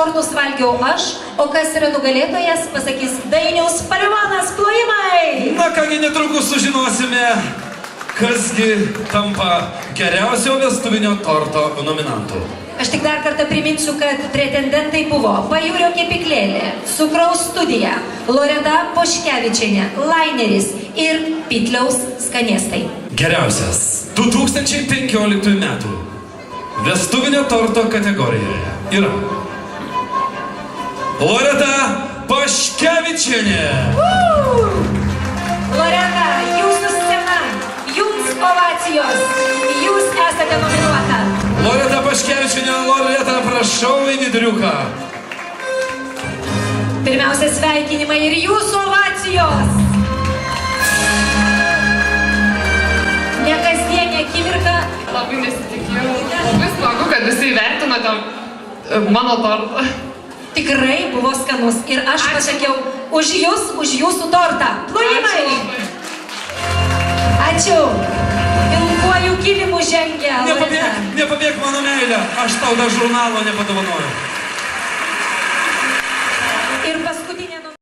tortus valgiau aš, o kas yra nugalėtojas, pasakys Dainiaus Palivanas. Plojimai! Na kągi, netrukus sužinosime, kasgi tampa geriausio vestuvinio torto nominantų. Aš tik dar kartą priminsiu, kad pretendentai buvo Pajūrio kepyklėlė, Cukraus studija, Loreta Poškevičienė, Laineris ir Pytliaus skanėstai. Geriausias 2015 metų vestuvinio torto kategorijoje yra Loreta Poškevičienė. Loreta, jūsų scena, jums ovacijos, jūs esate nominuota. Loreta Poškevičienė, Loreta, prašau į viduriuką. Pirmiausia, sveikinimai ir jūsų ovacijos. Nekasdienė akimirka. Labai nesitikėjau. Labai smagu, kad visi įvertinote mano tortą. Tikrai buvo skanus. Ir aš pasakiau už jūs, už jūsų tortą. Plojimai! Ačiū. Ilguoju kilimu žengia. Nepabėg, mano meilė. Aš tau dar žurnalo nepadovanojau.